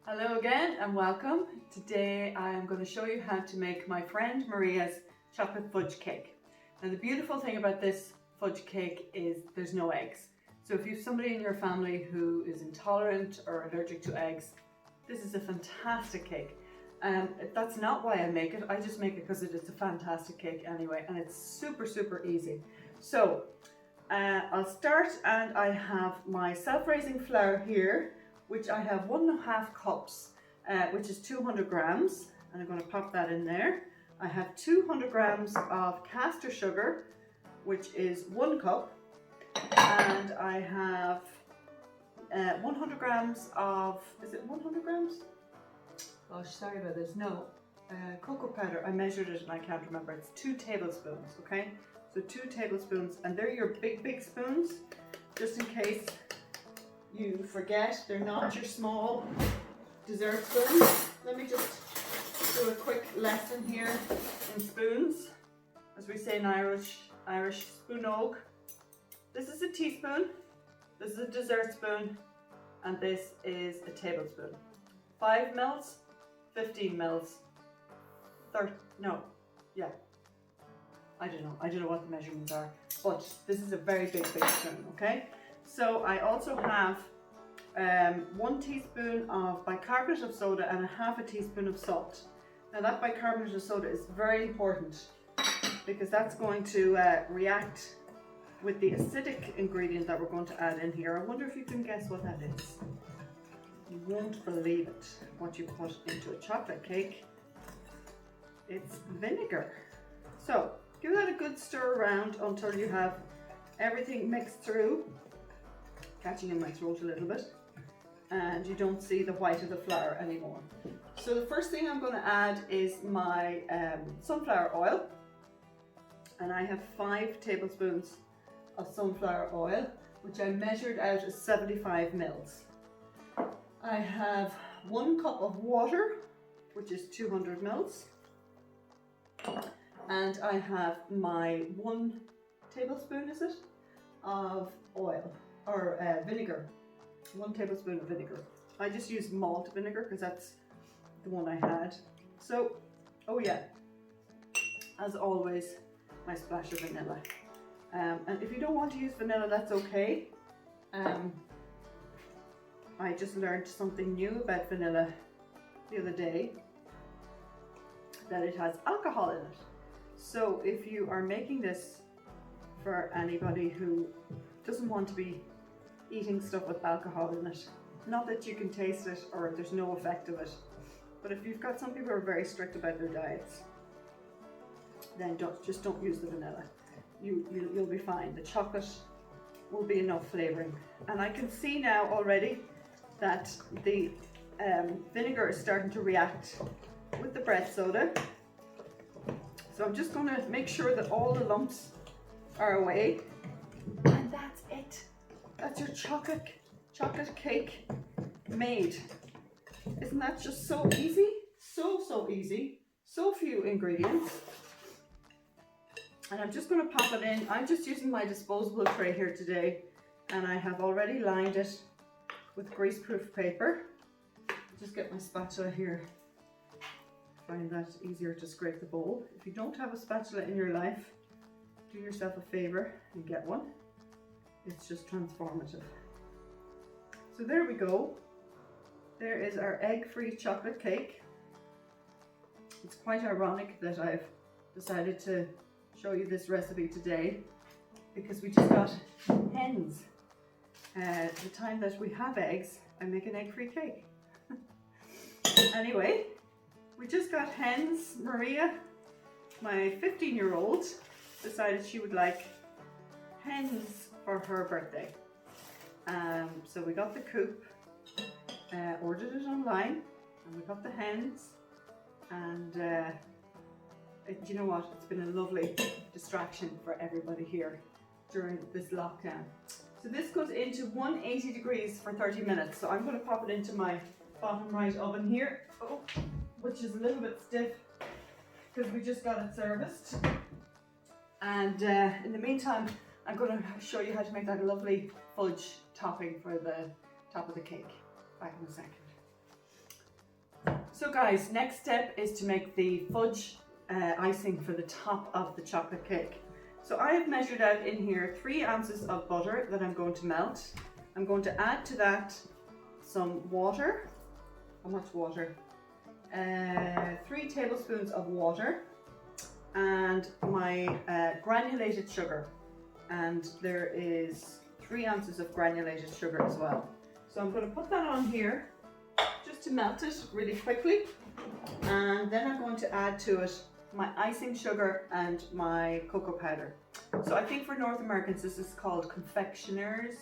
Hello again and welcome. Today I am going to show you how to make my friend Maria's chocolate fudge cake. Now the beautiful thing about this fudge cake is there's no eggs. So if you have somebody in your family who is intolerant or allergic to eggs, this is a fantastic cake. That's not why I make it, I just make it because it's a fantastic cake anyway, and it's super easy. So I'll start, and I have my self-raising flour here, which I have 1.5 cups, which is 200 grams, and I'm going to pop that in there. I have 200 grams of caster sugar, which is 1 cup, and I have 100 grams of, is it 100 grams? Gosh, sorry about this, no, cocoa powder. I measured it and I can't remember. It's 2 tablespoons, okay? So 2 tablespoons, and they're your big spoons, just in case you forget. They're not your small dessert spoons. Let me just do a quick lesson here in spoons. As we say in Irish spoon og. This is a teaspoon, this is a dessert spoon, and this is a tablespoon. 5 mils, 15 mils, 30, no, yeah. I don't know what the measurements are, but this is a very big spoon, okay? So I also have 1 teaspoon of bicarbonate of soda and 1/2 teaspoon of salt. Now that bicarbonate of soda is very important because that's going to react with the acidic ingredient that we're going to add in here. I wonder if you can guess what that is. You won't believe it, what you put into a chocolate cake. It's vinegar. So give that a good stir around until you have everything mixed through, catching in my throat a little bit, and you don't see the white of the flour anymore. So the first thing I'm going to add is my sunflower oil, and I have 5 tablespoons of sunflower oil, which I measured out as 75 mils. I have 1 cup of water, which is 200 mils. And I have my 1 tablespoon, is it, of oil, or vinegar. 1 tablespoon of vinegar. I just use malt vinegar because that's the one I had. So, oh yeah, as always, my splash of vanilla. And if you don't want to use vanilla, that's okay. I just learned something new about vanilla the other day, that it has alcohol in it. So if you are making this for anybody who doesn't want to be eating stuff with alcohol in it, not that you can taste it or there's no effect of it, but if you've got some people who are very strict about their diets, then just don't use the vanilla. You'll be fine. The chocolate will be enough flavoring. And I can see now already that the vinegar is starting to react with the bread soda. So I'm just going to make sure that all the lumps are away, and that's it. That's your chocolate cake made. Isn't that just so easy? So easy. So few ingredients. And I'm just going to pop it in. I'm just using my disposable tray here today, and I have already lined it with greaseproof paper. Just get my spatula here. Find that easier to scrape the bowl. If you don't have a spatula in your life, do yourself a favor and get one. It's just transformative. So there we go. There is our egg-free chocolate cake. It's quite ironic that I've decided to show you this recipe today because we just got hens. The time that we have eggs, I make an egg-free cake. Anyway, we just got hens. Maria, my 15-year-old, decided she would like hens for her birthday. So we got the coop, ordered it online, and we got the hens, and you know what, it's been a lovely distraction for everybody here during this lockdown. So this goes into 180 degrees for 30 minutes. So I'm going to pop it into my bottom right oven here, which is a little bit stiff because we just got it serviced. And in the meantime, I'm going to show you how to make that lovely fudge topping for the top of the cake. Back in a second. So guys, next step is to make the fudge icing for the top of the chocolate cake. So I have measured out in here 3 ounces of butter that I'm going to melt. I'm going to add to that some water. How much water? 3 tablespoons of water, and my granulated sugar. And there is 3 ounces of granulated sugar as well. So I'm going to put that on here just to melt it really quickly. And then I'm going to add to it my icing sugar and my cocoa powder. So I think for North Americans this is called confectioner's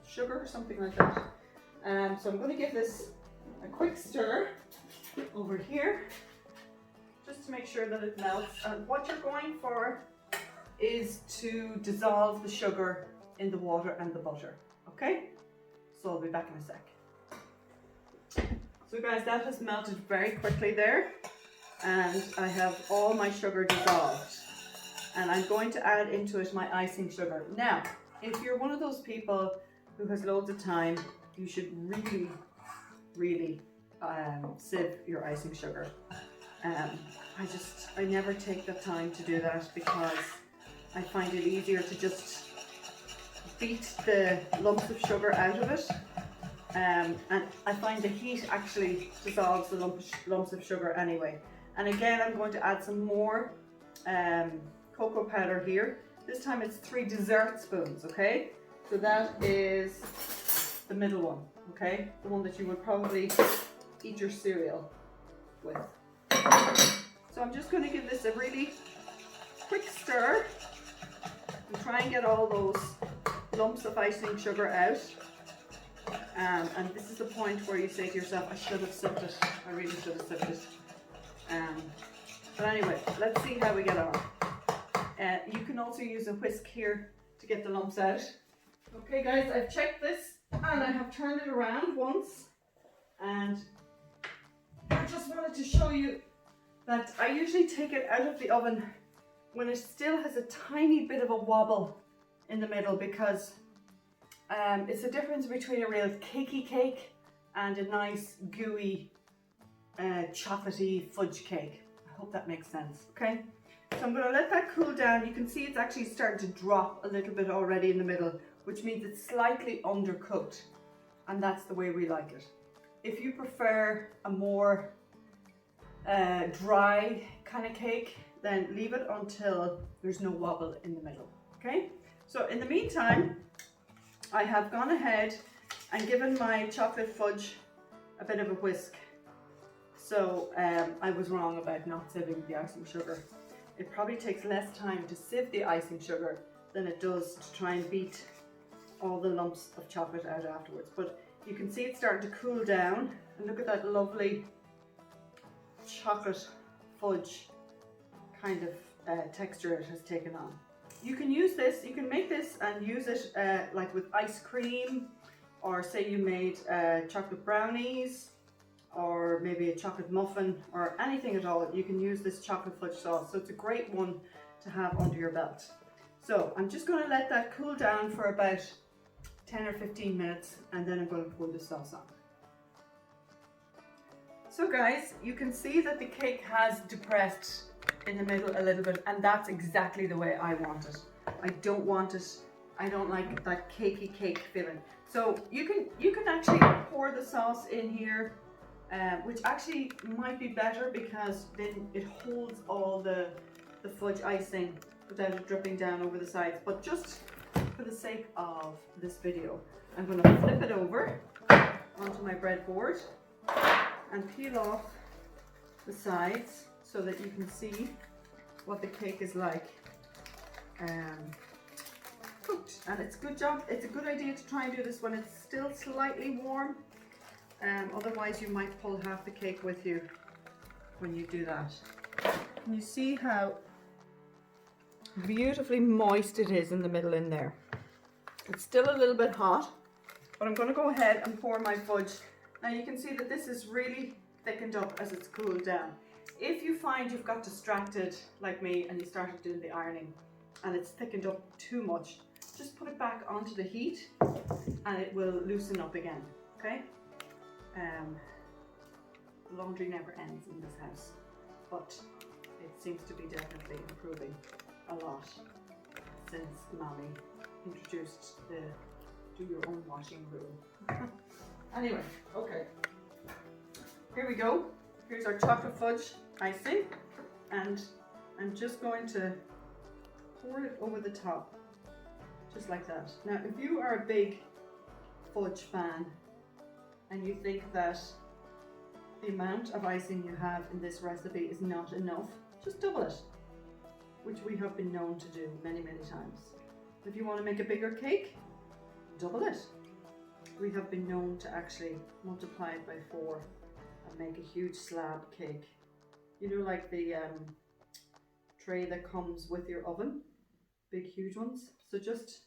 sugar or something like that. So I'm going to give this a quick stir over here just to make sure that it melts. And what you're going for is to dissolve the sugar in the water and the butter. Okay? So I'll be back in a sec. So guys, that has melted very quickly there, and I have all my sugar dissolved, and I'm going to add into it my icing sugar. Now, if you're one of those people who has loads of time, you should really sieve your icing sugar. I never take the time to do that because I find it easier to just beat the lumps of sugar out of it. And I find the heat actually dissolves the lumps of sugar anyway. And again, I'm going to add some more cocoa powder here. This time it's 3 dessert spoons, okay? So that is the middle one, okay? The one that you would probably eat your cereal with. So I'm just going to give this a really quick stir and try and get all those lumps of icing sugar out. And this is the point where you say to yourself, I should have sipped it. I really should have sipped it. But anyway, let's see how we get on. You can also use a whisk here to get the lumps out. Okay guys, I've checked this and I have turned it around once. And I just wanted to show you that I usually take it out of the oven when it still has a tiny bit of a wobble in the middle, because it's the difference between a real cakey cake and a nice gooey chocolatey fudge cake. I hope that makes sense, okay? So I'm going to let that cool down. You can see it's actually starting to drop a little bit already in the middle, which means it's slightly undercooked, and that's the way we like it. If you prefer a more dry kind of cake, then leave it until there's no wobble in the middle, okay? So in the meantime, I have gone ahead and given my chocolate fudge a bit of a whisk. So I was wrong about not sieving the icing sugar. It probably takes less time to sieve the icing sugar than it does to try and beat all the lumps of chocolate out afterwards. But you can see it's starting to cool down, and look at that lovely chocolate fudge kind of texture it has taken on. You can use this, you can make this and use it like with ice cream, or say you made chocolate brownies, or maybe a chocolate muffin, or anything at all. You can use this chocolate fudge sauce, so it's a great one to have under your belt. So I'm just going to let that cool down for about 10 or 15 minutes, and then I'm going to pour the sauce on. So guys, you can see that the cake has depressed in the middle a little bit, and that's exactly the way I want it. I don't want it, I don't like that cakey cake feeling. So you can actually pour the sauce in here, which actually might be better because then it holds all the fudge icing without it dripping down over the sides. But just for the sake of this video, I'm going to flip it over onto my breadboard and peel off the sides so that you can see what the cake is like cooked. And it's a good idea to try and do this when it's still slightly warm. Otherwise you might pull half the cake with you when you do that. Can you see how beautifully moist it is in the middle in there? It's still a little bit hot, but I'm going to go ahead and pour my fudge. Now you can see that this is really thickened up as it's cooled down. If you find you've got distracted like me and you started doing the ironing and it's thickened up too much, just put it back onto the heat and it will loosen up again, okay? The laundry never ends in this house, but it seems to be definitely improving a lot since Mommy introduced the do your own washing rule. Anyway, okay. Here we go. Here's our chocolate fudge icing, and I'm just going to pour it over the top, just like that. Now, if you are a big fudge fan and you think that the amount of icing you have in this recipe is not enough, just double it, which we have been known to do many, many times. If you want to make a bigger cake, double it. We have been known to actually multiply it by 4 and make a huge slab cake. You know, like the tray that comes with your oven, big huge ones. So just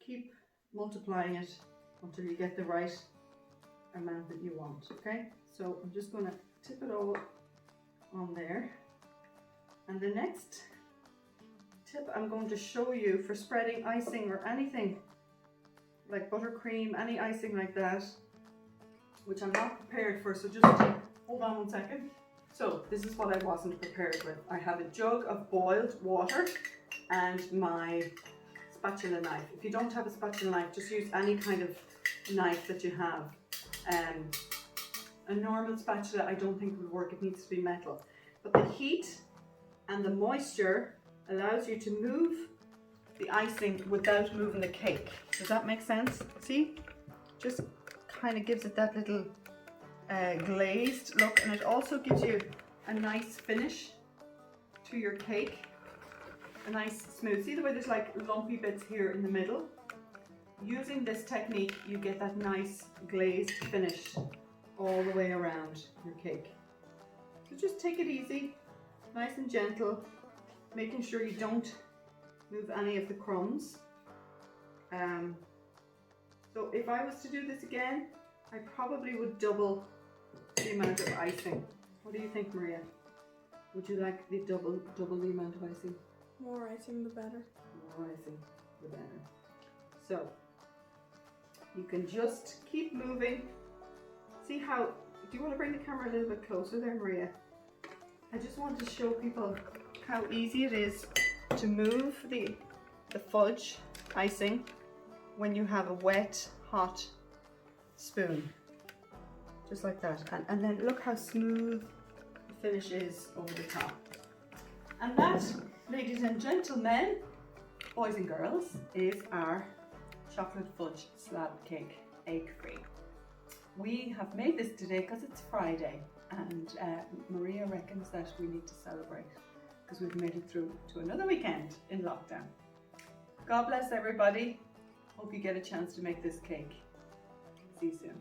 keep multiplying it until you get the right amount that you want, okay? So I'm just going to tip it all on there. And the next tip I'm going to show you for spreading icing or anything like buttercream, any icing like that, which I'm not prepared for, so just hold on 1 second. So this is what I wasn't prepared with. I have a jug of boiled water and my spatula knife. If you don't have a spatula knife, just use any kind of knife that you have. A normal spatula I don't think would work, it needs to be metal. But the heat and the moisture allows you to move the icing without moving the cake. Does that make sense? See? Just kind of gives it that little glazed look, and it also gives you a nice finish to your cake. A nice smooth. See the way there's like lumpy bits here in the middle? Using this technique, you get that nice glazed finish all the way around your cake. So just take it easy, nice and gentle, making sure you don't move any of the crumbs. So if I was to do this again, I probably would double the amount of icing. What do you think, Maria? Would you like the double the amount of icing? More icing the better. More icing the better. So you can just keep moving. See how, do you want to bring the camera a little bit closer there, Maria? I just want to show people how easy it is to move the fudge icing when you have a wet, hot spoon. Just like that. And then look how smooth the finish is over the top. And that, ladies and gentlemen, boys and girls, is our chocolate fudge slab cake, egg-free. We have made this today because it's Friday, and Maria reckons that we need to celebrate because we've made it through to another weekend in lockdown. God bless everybody. Hope you get a chance to make this cake. See you soon.